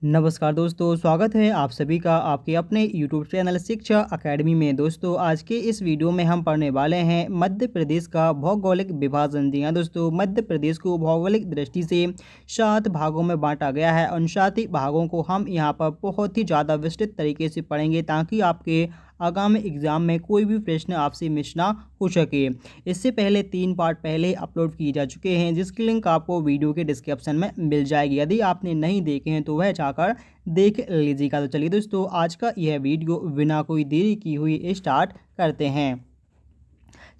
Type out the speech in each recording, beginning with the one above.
नमस्कार दोस्तों, स्वागत है आप सभी का आपके अपने यूट्यूब चैनल शिक्षा अकेडमी में। दोस्तों, आज के इस वीडियो में हम पढ़ने वाले हैं मध्य प्रदेश का भौगोलिक विभाजन। जी हाँ दोस्तों, मध्य प्रदेश को भौगोलिक दृष्टि से 7 भागों में बांटा गया है। उन 7 ही भागों को हम यहाँ पर बहुत ही ज़्यादा विस्तृत तरीके से पढ़ेंगे ताकि आपके आगामी एग्जाम में कोई भी प्रश्न आपसे मिस ना हो सके। इससे पहले 3 पार्ट पहले अपलोड किए जा चुके हैं, जिसकी लिंक आपको वीडियो के डिस्क्रिप्शन में मिल जाएगी। यदि आपने नहीं देखे हैं तो वह जाकर देख लीजिएगा। तो चलिए दोस्तों, आज का यह वीडियो बिना कोई देरी की हुई स्टार्ट करते हैं।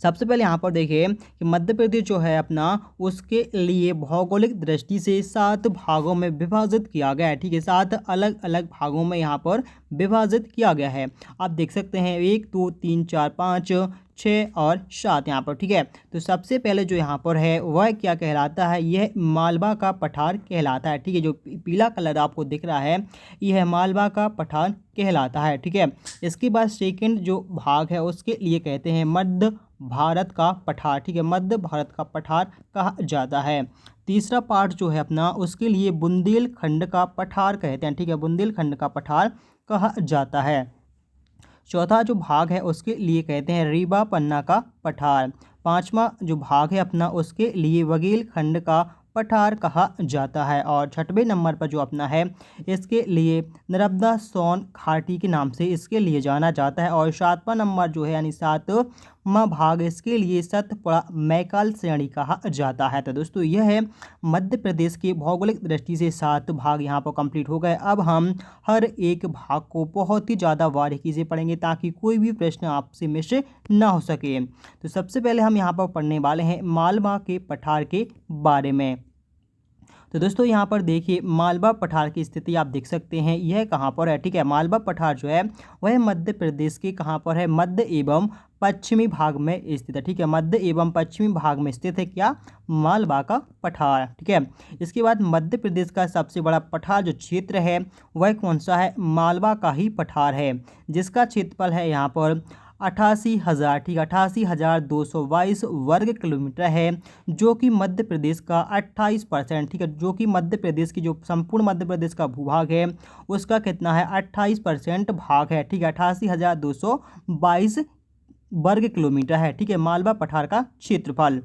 सबसे पहले यहाँ पर देखिए कि मध्य प्रदेश जो है अपना, उसके लिए भौगोलिक दृष्टि से 7 भागों में विभाजित किया गया है। ठीक है, 7 अलग अलग भागों में यहाँ पर विभाजित किया गया है। आप देख सकते हैं 1 2 3 4 5 6 और 7 यहाँ पर। ठीक है, तो सबसे पहले जो यहाँ पर है वह क्या कहलाता है, यह मालवा का पठार कहलाता है। ठीक है, जो पीला कलर आपको दिख रहा है यह मालवा का पठार कहलाता है। ठीक है, इसके बाद सेकंड जो भाग है उसके लिए कहते हैं मध्य भारत का पठार। ठीक है, मध्य भारत का पठार कहा जाता है। तीसरा पार्ट जो है अपना, उसके लिए बुंदेलखंड का पठार कहते हैं। ठीक है, बुंदेलखंड का पठार कहा जाता है। चौथा जो भाग है उसके लिए कहते हैं रीवा पन्ना का पठार। पांचवा जो भाग है अपना, उसके लिए बघेलखंड का पठार कहा जाता है। और छठवें नंबर पर जो अपना है, इसके लिए नर्मदा सोन घाटी के नाम से इसके लिए जाना जाता है। और 7वां नंबर जो है यानी 7वां भाग, इसके लिए सतपुड़ा मैकाल श्रेणी कहा जाता है। तो दोस्तों, यह है मध्य प्रदेश के भौगोलिक दृष्टि से 7 भाग यहाँ पर कंप्लीट हो गए। अब हम हर एक भाग को बहुत ही ज़्यादा बारीकी से पढ़ेंगे ताकि कोई भी प्रश्न आपसे मिस ना हो सके। तो सबसे पहले हम यहाँ पर पढ़ने वाले हैं मालवा के पठार के बारे में। तो दोस्तों, यहाँ पर देखिए मालवा पठार की स्थिति आप देख सकते हैं, यह कहाँ पर है। ठीक है, मालवा पठार जो है वह मध्य प्रदेश के कहाँ पर है, मध्य एवं पश्चिमी भाग में स्थित है। ठीक है, मध्य एवं पश्चिमी भाग में स्थित है क्या, मालवा का पठार। ठीक है, इसके बाद मध्य प्रदेश का सबसे बड़ा पठार जो क्षेत्र है वह कौन सा है, मालवा का ही पठार है, जिसका क्षेत्रफल है यहाँ पर 88,000। ठीक, 88,222 वर्ग किलोमीटर है, जो कि मध्य प्रदेश का 28%। ठीक है, जो कि मध्य प्रदेश की जो संपूर्ण मध्य प्रदेश का भूभाग है उसका कितना है, 28% भाग है। ठीक है, 88,222 वर्ग किलोमीटर है। ठीक है, मालवा पठार का क्षेत्रफल।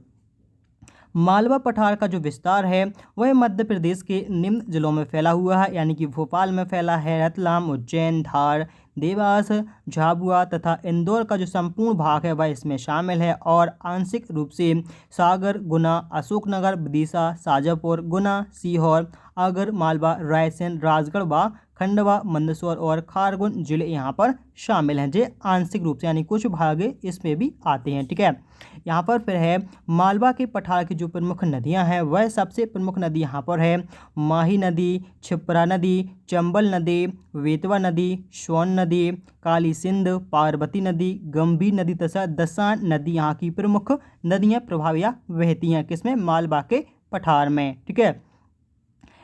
मालवा पठार का जो विस्तार है वह मध्य प्रदेश के निम्न जिलों में फैला हुआ है, यानी कि भोपाल में फैला है, रतलाम, उज्जैन, धार, देवास, झाबुआ तथा इंदौर का जो संपूर्ण भाग है वह इसमें शामिल है। और आंशिक रूप से सागर, गुना, अशोकनगर, विदिशा, शाजापुर, गुना, सीहोर, आगर मालवा, रायसेन, राजगढ़ व खंडवा, मंदसौर और खारगोन जिले यहाँ पर शामिल हैं। जो आंशिक रूप से यानी कुछ भाग इसमें भी आते हैं। ठीक है, यहाँ पर फिर है मालवा के पठार की जो प्रमुख नदियाँ हैं वह सबसे प्रमुख नदी यहाँ पर है माही नदी, छिप्रा नदी, चंबल नदी, वेतवा नदी, सोन नदी, काली सिंध, पार्वती नदी, गंभीर नदी तथा दसान नदी यहाँ की प्रमुख नदियाँ प्रभावियाँ बहती हैं किसमें, मालवा के पठार में। ठीक है,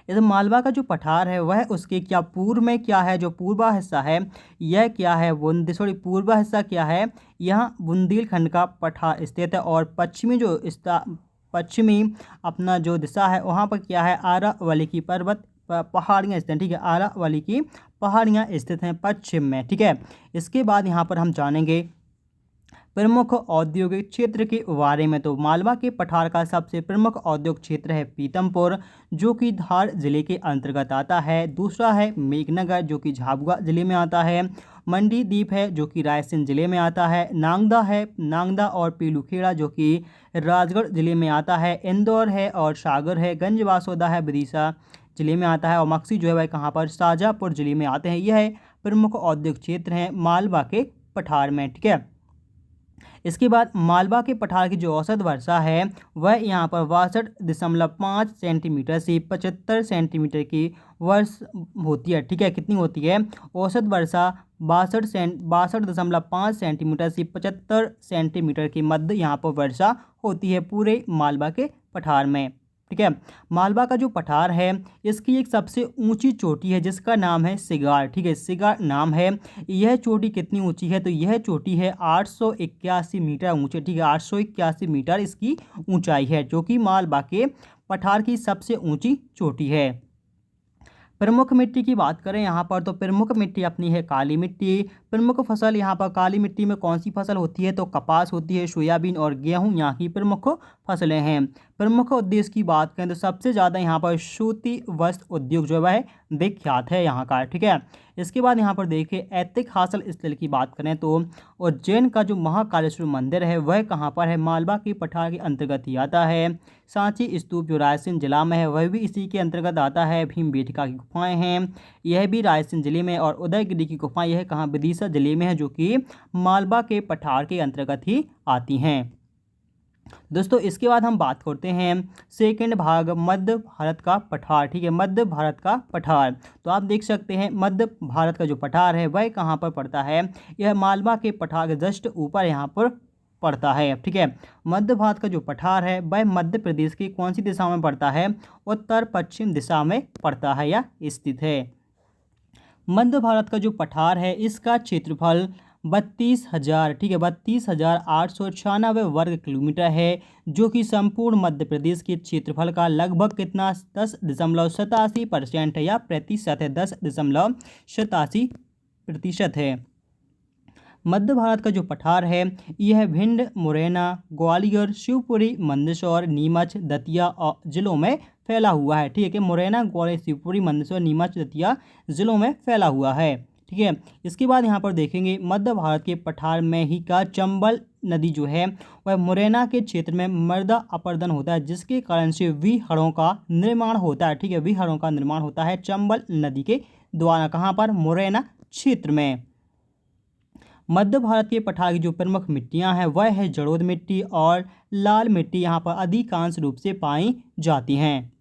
इस मालवा का जो पठार है वह उसके क्या पूर्व में क्या है, जो पूर्वा हिस्सा है यह क्या है, पूर्वा हिस्सा क्या है, यहाँ बुंदेलखंड का पठार स्थित है। और पश्चिमी अपना जो दिशा है वहाँ पर क्या है, आरावली की पर्वत पहाड़ियाँ स्थित हैं। ठीक है, आरावली की पहाड़ियाँ स्थित हैं पश्चिम में। ठीक है, इसके बाद यहाँ पर हम जानेंगे प्रमुख औद्योगिक क्षेत्र के बारे में। तो मालवा के पठार का सबसे प्रमुख औद्योगिक क्षेत्र है पीतमपुर, जो कि धार जिले के अंतर्गत आता है। दूसरा है मेघनगर, जो कि झाबुआ जिले में आता है। मंडी द्वीप है, जो कि रायसेन जिले में आता है। नांगदा है, नांगदा और पीलूखेड़ा, जो कि राजगढ़ जिले में आता है। इंदौर है और सागर है। गंजवासौदा है, विदिशा जिले में आता है। और मक्सी जो है वह कहाँ पर, शाजापुर जिले में आते हैं। यह प्रमुख औद्योगिक क्षेत्र हैं मालवा के पठार में। ठीक है, इसके बाद मालवा के पठार की जो औसत वर्षा है वह यहाँ पर 62.5 सेंटीमीटर से 75 सेंटीमीटर की वर्ष होती है। ठीक है, कितनी होती है, औसत वर्षा 62.5 सेंटीमीटर से 75 सेंटीमीटर के मध्य यहाँ पर वर्षा होती है पूरे मालवा के पठार में। ठीक है, मालवा का जो पठार है इसकी एक सबसे ऊंची चोटी है जिसका नाम है सिगार। ठीक है, सिगार नाम है। यह चोटी कितनी ऊंची है, तो यह चोटी है 881 मीटर ऊंची। ठीक है, 881 मीटर इसकी ऊंचाई है, जो कि मालवा के पठार की सबसे ऊंची चोटी है। प्रमुख मिट्टी की बात करें यहाँ पर तो प्रमुख मिट्टी अपनी है काली मिट्टी। प्रमुख फसल यहाँ पर काली मिट्टी में कौन सी फसल होती है तो कपास होती है, सोयाबीन और गेहूँ यहाँ की प्रमुख फसलें हैं। प्रमुख उद्देश्य की बात करें तो सबसे ज़्यादा यहाँ पर सूती वस्त्र उद्योग जो है विख्यात है यहाँ का, ठीक है। इसके बाद यहाँ पर देखिए ऐतिहासिक स्थल की बात करें तो उज्जैन का जो महाकालेश्वर मंदिर है वह कहाँ पर है, मालवा के पठार के अंतर्गत ही आता है। सांची स्तूप जो रायसेन जिला में है वह भी इसी के अंतर्गत आता है। भीमबेटका की गुफाएं हैं, यह भी रायसेन जिले में। और उदयगिरी की गुफाएं यह कहाँ, विदिशा जिले में है, जो कि मालवा के पठार के अंतर्गत ही आती हैं। दोस्तों इसके बाद हम बात करते हैं सेकंड भाग मध्य भारत का पठार, ठीक है, मध्य भारत का पठार। तो आप देख सकते हैं मध्य भारत का जो पठार है वह कहाँ पर पड़ता है, यह मालवा के पठार के जस्ट ऊपर यहाँ पर पड़ता है, ठीक है। मध्य भारत का जो पठार है वह मध्य प्रदेश की कौन सी दिशा में पड़ता है, उत्तर पश्चिम दिशा में पड़ता है या स्थित है। मध्य भारत का जो पठार है इसका क्षेत्रफल 32,000, ठीक है, 32,896 वर्ग किलोमीटर है, जो कि संपूर्ण मध्य प्रदेश के क्षेत्रफल का लगभग कितना 10.87% है या प्रतिशत है, 10.87% है। मध्य भारत का जो पठार है यह भिंड, मुरैना, ग्वालियर, शिवपुरी, मंदसौर, नीमच, दतिया जिलों में फैला हुआ है, ठीक है। मुरैना, ग्वालियर, शिवपुरी, मंदसौर, नीमच, दतिया जिलों में फैला हुआ है, ठीक है। इसके बाद यहाँ पर देखेंगे मध्य भारत के पठार में ही का चंबल नदी जो है वह मुरैना के क्षेत्र में मृदा अपरदन होता है, जिसके कारण से विहड़ों का निर्माण होता है, ठीक है। विहड़ों का निर्माण होता है चंबल नदी के द्वारा, कहाँ पर, मुरैना क्षेत्र में। मध्य भारत के पठार की जो प्रमुख मिट्टियां हैं वह है जलोढ़ मिट्टी और लाल मिट्टी, यहाँ पर अधिकांश रूप से पाई जाती हैं।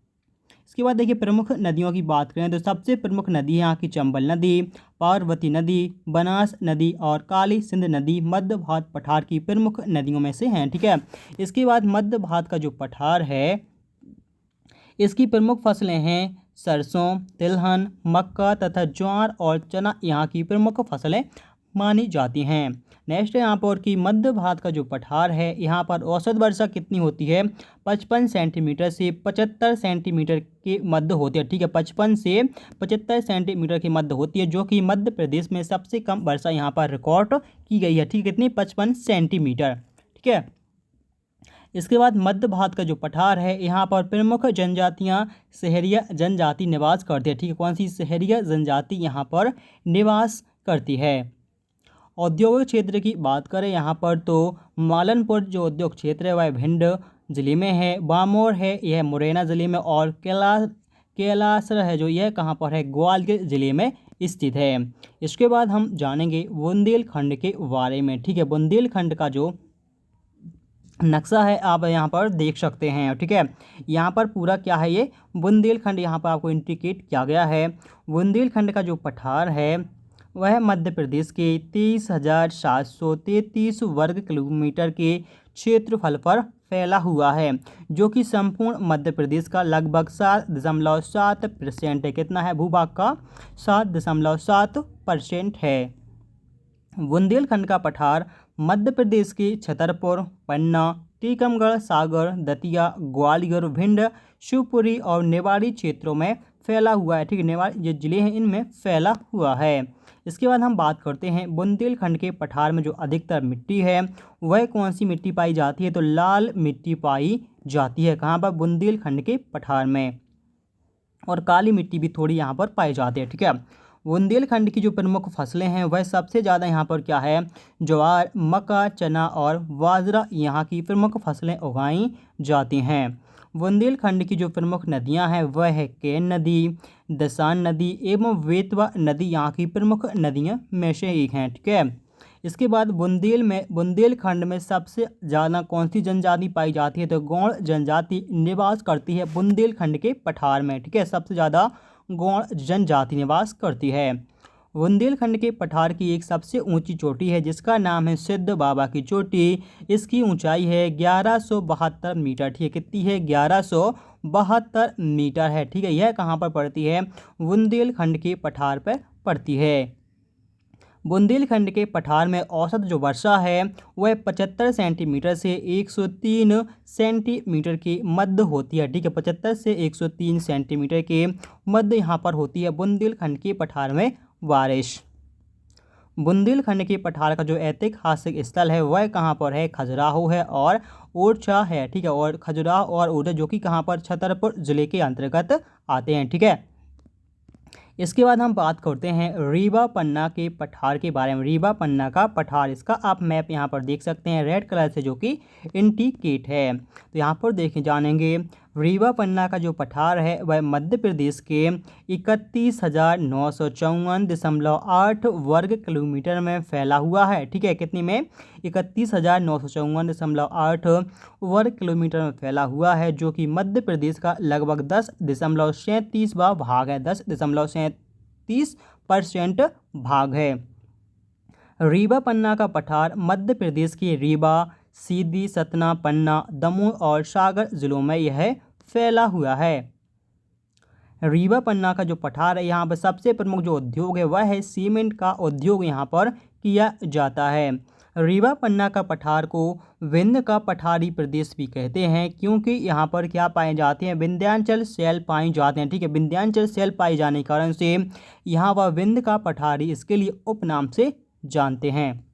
इसके बाद देखिए प्रमुख नदियों की बात करें तो सबसे प्रमुख नदी है यहाँ की चंबल नदी, पार्वती नदी, बनास नदी और काली सिंध नदी मध्य भारत पठार की प्रमुख नदियों में से हैं, ठीक है। इसके बाद मध्य भारत का जो पठार है इसकी प्रमुख फसलें हैं सरसों, तिलहन, मक्का तथा ज्वार और चना यहाँ की प्रमुख फसलें मानी जाती हैं। नेक्स्ट है यहाँ पर कि मध्य भारत का जो पठार है यहाँ पर औसत वर्षा कितनी होती है, 55 सेंटीमीटर से 75 सेंटीमीटर के मध्य होती है, ठीक है। 55 से 75 सेंटीमीटर के मध्य होती है, जो कि मध्य प्रदेश में सबसे कम वर्षा यहाँ पर रिकॉर्ड की गई है, ठीक है, कितनी, 55 सेंटीमीटर, ठीक है। इसके बाद मध्य भारत का जो पठार है यहाँ पर प्रमुख जनजातियाँ सहरिया जनजाति निवास करती है, ठीक है। कौन सी सहरिया जनजाति यहाँ पर निवास करती है। औद्योगिक क्षेत्र की बात करें यहाँ पर तो मालनपुर जो उद्योग क्षेत्र है वह भिंड जिले में है, बामोर है यह मुरैना जिले में, और कैलासर है जो यह कहाँ पर है, ग्वालियर जिले में स्थित है। इसके बाद हम जानेंगे बुंदेलखंड के बारे में, ठीक है। बुंदेलखंड का जो नक्शा है आप यहाँ पर देख सकते हैं, ठीक है। यहाँ पर पूरा क्या है, ये बुंदेलखंड यहाँ पर आपको इंडिकेट किया गया है। बुंदेलखंड का जो पठार है वह मध्य प्रदेश के 23,733 वर्ग किलोमीटर के क्षेत्रफल पर फैला हुआ है, जो कि संपूर्ण मध्य प्रदेश का लगभग 7.7% है। कितना है, भूभाग का 7.7% है। बुंदेलखंड का पठार मध्य प्रदेश के छतरपुर, पन्ना, टीकमगढ़, सागर, दतिया, ग्वालियर, भिंड, शिवपुरी और निवाड़ी क्षेत्रों में फैला हुआ है, ठीक है। निवाड़ी जो जिले हैं इनमें फैला हुआ है। इसके बाद हम बात करते हैं बुंदेलखंड के पठार में जो अधिकतर मिट्टी है वह कौन सी मिट्टी पाई जाती है, तो लाल मिट्टी पाई जाती है, कहाँ पर, बुंदेलखंड के पठार में। और काली मिट्टी भी थोड़ी यहाँ पर पाई जाती है, ठीक है। बुंदेलखंड की जो प्रमुख फसलें हैं वह सबसे ज़्यादा यहाँ पर क्या है, ज्वार, मक्का, चना और बाजरा यहाँ की प्रमुख फसलें उगाई जाती हैं। बुंदेलखंड की जो प्रमुख नदियाँ हैं वह है केन नदी, दसान नदी एवं बेतवा नदी यहाँ की प्रमुख नदियों में से एक हैं, ठीक है। इसके बाद बुंदेलखंड में सबसे ज़्यादा कौन सी जनजाति पाई जाती है, तो गौड़ जनजाति निवास करती है बुंदेलखंड के पठार में, ठीक है। सबसे ज़्यादा गौड़ जनजाति निवास करती है। बुंदेलखंड के पठार की एक सबसे ऊंची चोटी है जिसका नाम है सिद्ध बाबा की चोटी। इसकी ऊंचाई है 1172 मीटर, ठीक है। कितनी है, 1172 मीटर है, ठीक है। यह कहाँ पर पड़ती है, बुंदेलखंड के पठार पर पड़ती है। बुंदेलखंड के पठार में औसत जो वर्षा है वह 75 सेंटीमीटर से 103 सेंटीमीटर के मध्य होती है। ठीक है, 75 से 103 सेंटीमीटर के मध्य यहाँ पर होती है बुंदेलखंड के पठार में बारिश। बुंदेलखंड के पठार का जो ऐतिहासिक स्थल है वह कहाँ पर है, खजुराहो है और ओरछा है। ठीक है, और खजुराहो और ओरछा जो कि कहाँ पर छतरपुर जिले के अंतर्गत आते हैं। ठीक है, इसके बाद हम बात करते हैं रीवा पन्ना के पठार के बारे में। रीवा पन्ना का पठार, इसका आप मैप यहाँ पर देख सकते हैं रेड कलर से, जो कि इंडिकेट है। तो यहाँ पर देखें जानेंगे रीवा पन्ना का जो पठार है वह मध्य प्रदेश के 31,954.8 वर्ग किलोमीटर में फैला हुआ है। ठीक है, कितनी में, 31,954.8 वर्ग किलोमीटर में फैला हुआ है, जो कि मध्य प्रदेश का लगभग 10.37वां भाग है, 10.37% भाग है। रीवा पन्ना का पठार मध्य प्रदेश के रीवा, सीधी, सतना, पन्ना, दमोह और सागर जिलों में यह फैला हुआ है। रीवा पन्ना का जो पठार है यहाँ पर सबसे प्रमुख जो उद्योग है वह है सीमेंट का उद्योग यहाँ पर किया जाता है। रीवा पन्ना का पठार को विंध्य का पठारी प्रदेश भी कहते हैं, क्योंकि यहाँ पर क्या पाए जाते हैं, विंध्याचल शैल पाए जाते हैं। ठीक है, विंध्याचल शैल पाए जाने के कारण से यहाँ पर विंध्य का पठारी इसके लिए उपनाम से जानते हैं।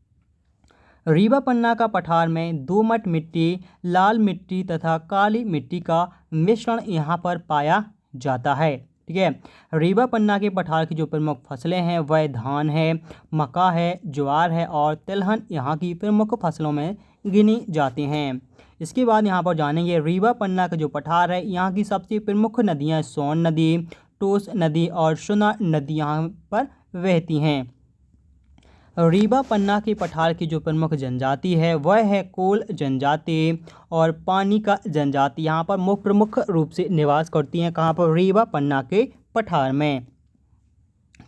रीवा पन्ना का पठार में दोमट मिट्टी, लाल मिट्टी तथा काली मिट्टी का मिश्रण यहाँ पर पाया जाता है। ठीक है, रीवा पन्ना के पठार की जो प्रमुख फसलें हैं वह धान है, मक्का है, ज्वार है और तिलहन यहाँ की प्रमुख फसलों में गिनी जाती हैं। इसके बाद यहाँ पर जानेंगे रीवा पन्ना का जो पठार है यहाँ की सबसे प्रमुख नदियाँ सोन नदी, टोस नदी और सुना नदी यहाँ पर बहती हैं। रीवा पन्ना के पठार की जो प्रमुख जनजाति है वह है कोल जनजाति और पानी का जनजाति, यहाँ पर प्रमुख रूप से निवास करती हैं। कहाँ पर, रीवा पन्ना के पठार में।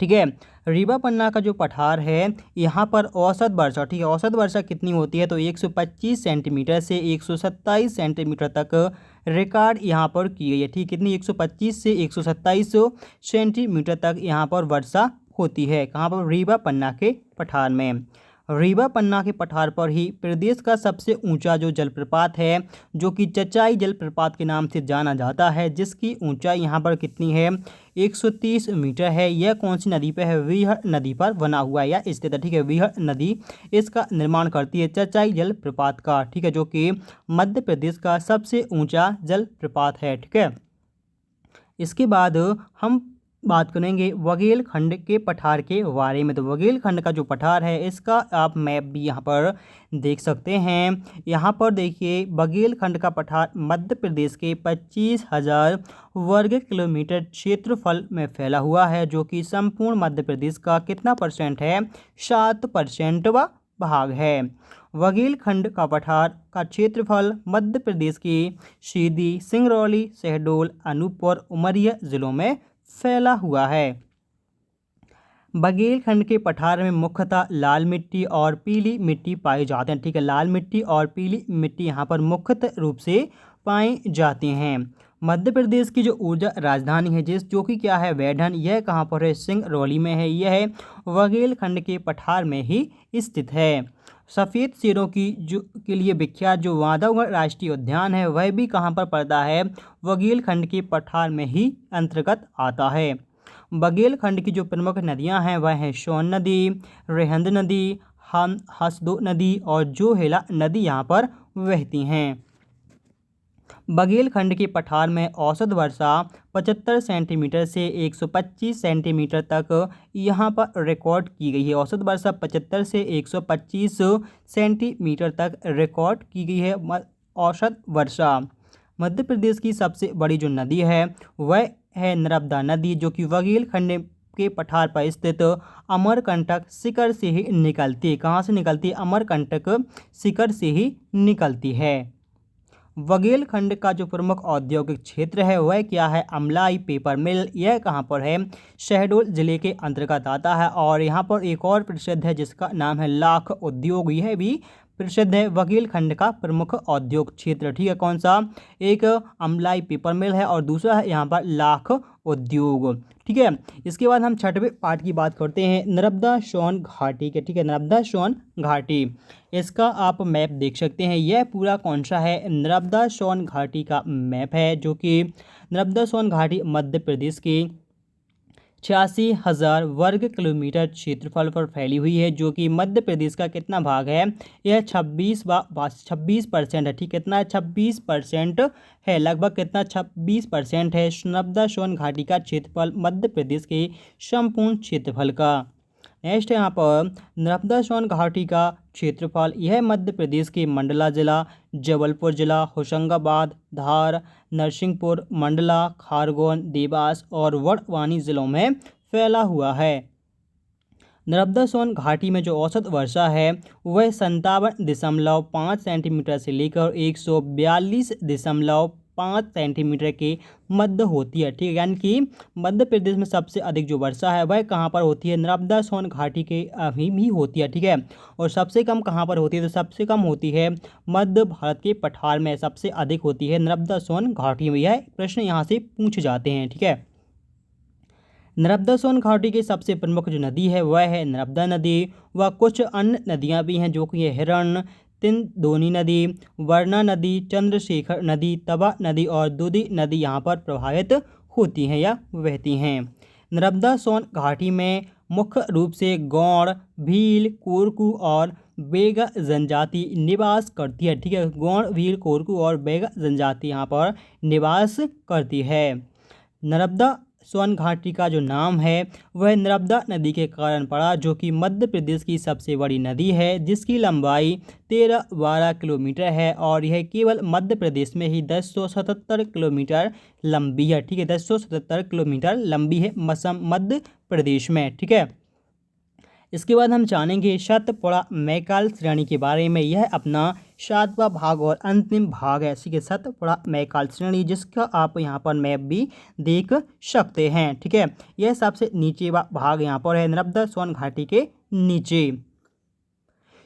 ठीक है, रीवा पन्ना का जो पठार है यहाँ पर औसत वर्षा, ठीक है, औसत वर्षा कितनी होती है तो 125 सेंटीमीटर से 127 सेंटीमीटर तक रिकॉर्ड यहाँ पर की गई है। ठीक, कितनी, 125 से 127 सेंटीमीटर तक यहाँ पर वर्षा होती है। कहाँ पर, रीवा पन्ना के पठार में। रीवा पन्ना के पठार पर ही प्रदेश का सबसे ऊंचा जो जलप्रपात है जो कि चचाई जलप्रपात के नाम से जाना जाता है, जिसकी ऊंचाई यहाँ पर कितनी है, 130 मीटर है। यह कौन सी नदी पर है, वीहर नदी पर बना हुआ है या स्थित है। ठीक है, वीहर नदी इसका निर्माण करती है चचाई जलप्रपात का। ठीक है, जो कि मध्य प्रदेश का सबसे ऊँचा जलप्रपात है। ठीक है, इसके बाद हम बात करेंगे बघेलखंड के पठार के बारे में। तो बघेलखंड का जो पठार है इसका आप मैप भी यहाँ पर देख सकते हैं। यहाँ पर देखिए बघेलखंड का पठार मध्य प्रदेश के 25,000 वर्ग किलोमीटर क्षेत्रफल में फैला हुआ है, जो कि संपूर्ण मध्य प्रदेश का कितना परसेंट है, 7% भाग है। बघेलखंड का पठार का क्षेत्रफल मध्य प्रदेश के सीधी, सिंगरौली, शहडोल, अनूपपुर, उमरिया जिलों में फैला हुआ है। बघेलखंड के पठार में मुख्यतः लाल मिट्टी और पीली मिट्टी पाई जाते हैं। ठीक है, लाल मिट्टी और पीली मिट्टी यहाँ पर मुख्यतः रूप से पाई जाती हैं। मध्य प्रदेश की जो ऊर्जा राजधानी है जो कि क्या है, वैढन, यह कहाँ पर है, सिंगरौली में है। यह बघेलखंड के पठार में ही स्थित है। सफ़ेद शेरों की के लिए विख्यात जो बांधवगढ़ राष्ट्रीय उद्यान है वह भी कहाँ पर पड़ता है, बघेलखंड के पठार में ही अंतर्गत आता है। बघेलखंड की जो प्रमुख नदियां हैं वह हैं सोन नदी, रेहंद नदी, हसदो नदी और जोहेला नदी यहाँ पर बहती हैं। बघेलखंड के पठार में औसत वर्षा 75 सेंटीमीटर से 125 सेंटीमीटर तक यहाँ पर रिकॉर्ड की गई है। औसत वर्षा 75 से 125 सेंटीमीटर तक रिकॉर्ड की गई है औसत वर्षा। मध्य प्रदेश की सबसे बड़ी जो नदी है वह है नर्मदा नदी, जो कि बघेलखंड के पठार पर स्थित अमरकंटक शिखर से ही निकलती है। कहाँ से निकलती है, अमरकंटक शिखर से ही निकलती है। बघेलखंड का जो प्रमुख औद्योगिक क्षेत्र है वह क्या है, अमलाई पेपर मिल। यह कहाँ पर है, शहडोल जिले के अंतर्गत आता है। और यहाँ पर एक और प्रसिद्ध है जिसका नाम है लाख उद्योग, यह भी प्रसिद्ध है बघेलखंड का प्रमुख औद्योग क्षेत्र। ठीक है, कौन सा, एक अमलाई पेपर मिल है और दूसरा है यहाँ पर लाख उद्योग। ठीक है। इसके बाद हम छठवें पार्ट की बात करते हैं, नर्मदा सोन घाटी के। ठीक है, नर्मदा सोन घाटी, इसका आप मैप देख सकते हैं। यह पूरा कौन सा है, नर्मदा सोन घाटी का मैप है, जो कि नर्मदा सोन घाटी मध्य प्रदेश की 86,000 वर्ग किलोमीटर क्षेत्रफल पर फैली हुई है, जो कि मध्य प्रदेश का कितना भाग है, यह 26% है। ठीक, कितना है, 26% है, लगभग कितना, 26% है नर्मदा सोन घाटी का क्षेत्रफल मध्य प्रदेश के संपूर्ण क्षेत्रफल का। नेक्स्ट है यहाँ पर नर्मदा सोन घाटी का क्षेत्रफल, यह मध्य प्रदेश के मंडला जिला, जबलपुर जिला, होशंगाबाद, धार, नरसिंहपुर, मंडला, खारगोन, देवास और बड़वानी जिलों में फैला हुआ है। नर्मदा सोन घाटी में जो औसत वर्षा है वह 57.5 सेंटीमीटर से लेकर 142.5 सेंटीमीटर के मध्य होती है। ठीक है, यानी कि मध्य प्रदेश में सबसे अधिक जो वर्षा है वह कहाँ पर होती है, नर्मदा सोन घाटी के अभी भी होती है। ठीक है, और सबसे कम कहाँ पर होती है, तो सबसे कम होती है मध्य भारत के पठार में, सबसे अधिक होती है नर्मदा सोन घाटी में। यह प्रश्न यहाँ से पूछे जाते हैं। ठीक है, नर्मदा सोन घाटी की सबसे प्रमुख जो नदी है वह है नर्मदा नदी, व कुछ अन्य नदियां भी हैं, जो कि हिरण, तिंदोनी नदी, वर्णा नदी, चंद्रशेखर नदी, तवा नदी और दूधी नदी यहाँ पर प्रवाहित होती हैं या बहती हैं। नर्मदा सोन घाटी में मुख्य रूप से गौड़, भील, कोरकू और बेगा जनजाति निवास करती है। ठीक है, गौड़, भील, कोरकू और बेगा जनजाति यहाँ पर निवास करती है। नर्मदा सोन घाटी का जो नाम है वह नर्मदा नदी के कारण पड़ा, जो कि मध्य प्रदेश की सबसे बड़ी नदी है, जिसकी लंबाई 13-12 किलोमीटर है और यह केवल मध्य प्रदेश में ही 1077 किलोमीटर लंबी है। ठीक है, 1077 किलोमीटर लंबी है मध्य प्रदेश में। ठीक है, इसके बाद हम जानेंगे सतपुड़ा मैकाल श्रेणी के बारे में। यह अपना 7वां भाग और अंतिम भाग है। ठीक है, सतपुड़ा मैकाल श्रेणी, जिसका आप यहाँ पर मैप भी देख सकते हैं। ठीक है, यह सबसे नीचे भाग यहाँ पर है, नर्मदा सोन घाटी के नीचे।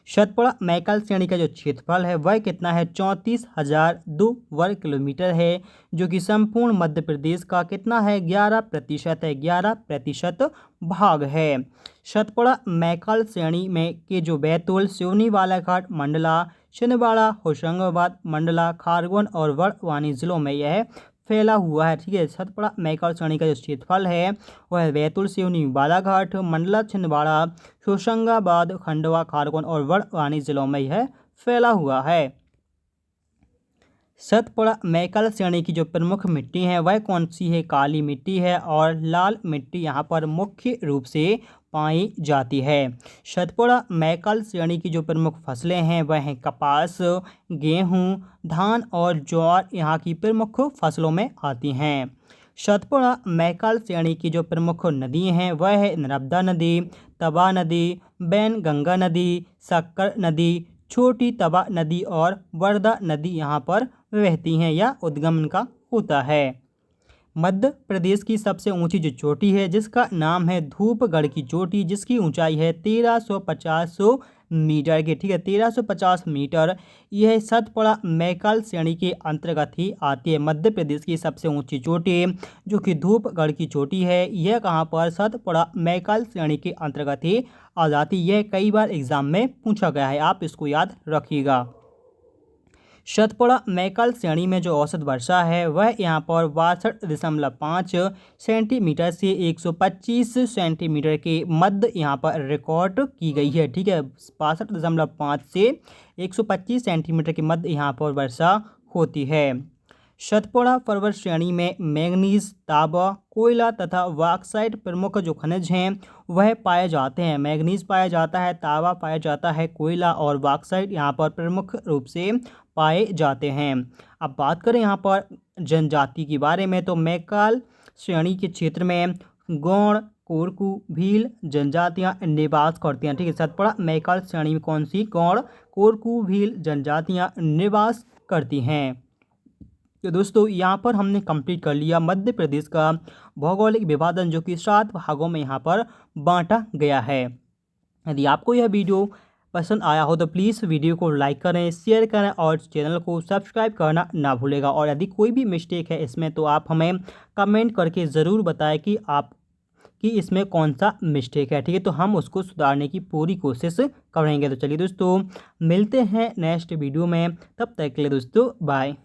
सतपुड़ा मैकाल श्रेणी का जो क्षेत्रफल है वह कितना है, 34,002 वर्ग किलोमीटर है, जो कि संपूर्ण मध्य प्रदेश का कितना है, 11% है, 11% भाग है। सतपुड़ा मैकाल श्रेणी में के जो बैतूल, सिवनी, बालाघाट, मंडला, छिंदवाड़ा, होशंगाबाद, मंडला, खारगोन और बड़वानी जिलों में यह फैला हुआ है। ठीक है, सतपुड़ा मैकाल श्रेणी का जो क्षेत्रफल है वह बैतूल, सिवनी, बालाघाट, मंडला, छिंदवाड़ा, होशंगाबाद, खंडवा, खारगोन और बड़वानी जिलों में यह फैला हुआ है। सतपुड़ा मैकाल श्रेणी की जो प्रमुख मिट्टी है वह कौन सी है, काली मिट्टी है और लाल मिट्टी यहाँ पर मुख्य रूप से पाई जाती है। सतपुड़ा मैकाल श्रेणी की जो प्रमुख फसलें हैं वह हैं कपास, गेहूं, धान और ज्वार यहाँ की प्रमुख फसलों में आती हैं। सतपुड़ा मैकाल श्रेणी की जो प्रमुख नदी हैं वह है नर्मदा नदी, तवा नदी, बैनगंगा नदी, शक्कर नदी, छोटी तवा नदी और वर्धा नदी यहाँ पर बहती हैं या उद्गम इनका होता है। मध्य प्रदेश की सबसे ऊंची जो चोटी है जिसका नाम है धूपगढ़ की चोटी, जिसकी ऊंचाई है 1350 मीटर की। ठीक है, 1350 मीटर। यह सतपुड़ा मैकाल श्रेणी के अंतर्गत ही आती है। मध्य प्रदेश की सबसे ऊंची चोटी जो कि धूपगढ़ की चोटी है, यह कहाँ पर, सतपुड़ा मैकाल श्रेणी के अंतर्गत ही आ जाती है। यह कई बार एग्जाम में पूछा गया है, आप इसको याद रखिएगा। सतपुड़ा मैकाल श्रेणी में जो औसत वर्षा है वह यहाँ पर 62.5 सेंटीमीटर से 125 सेंटीमीटर के मध्य यहाँ पर रिकॉर्ड की गई है। ठीक है, 62.5 से 125 सेंटीमीटर के मध्य यहाँ पर वर्षा होती है। सतपुड़ा पर्वत श्रेणी में मैंगनीज, तांबा, कोयला तथा बॉक्साइट प्रमुख जो खनिज हैं वह पाए जाते हैं। मैंगनीज पाया जाता है, तांबा पाया जाता है, कोयला और बॉक्साइट यहाँ पर प्रमुख रूप से पाए जाते हैं। अब बात करें यहाँ पर जनजाति के बारे में, तो मैकाल श्रेणी के क्षेत्र में गौड़, कोरकू, भील जनजातियाँ निवास करती हैं। ठीक है, सतपुड़ा मैकाल श्रेणी में कौन सी, गौड़, कोरकू, भील जनजातियाँ निवास करती हैं। तो दोस्तों यहाँ पर हमने कंप्लीट कर लिया मध्य प्रदेश का भौगोलिक विभाजन, जो कि 7 भागों में यहाँ पर बांटा गया है। यदि आपको यह वीडियो पसंद आया हो तो प्लीज़ वीडियो को लाइक करें, शेयर करें और चैनल को सब्सक्राइब करना ना भूलेगा। और यदि कोई भी मिस्टेक है इसमें तो आप हमें कमेंट करके ज़रूर बताएं कि आप कि इसमें कौन सा मिस्टेक है, ठीक है। तो हम उसको सुधारने की पूरी कोशिश करेंगे। तो चलिए दोस्तों, मिलते हैं नेक्स्ट वीडियो में, तब तक के लिए दोस्तों बाय।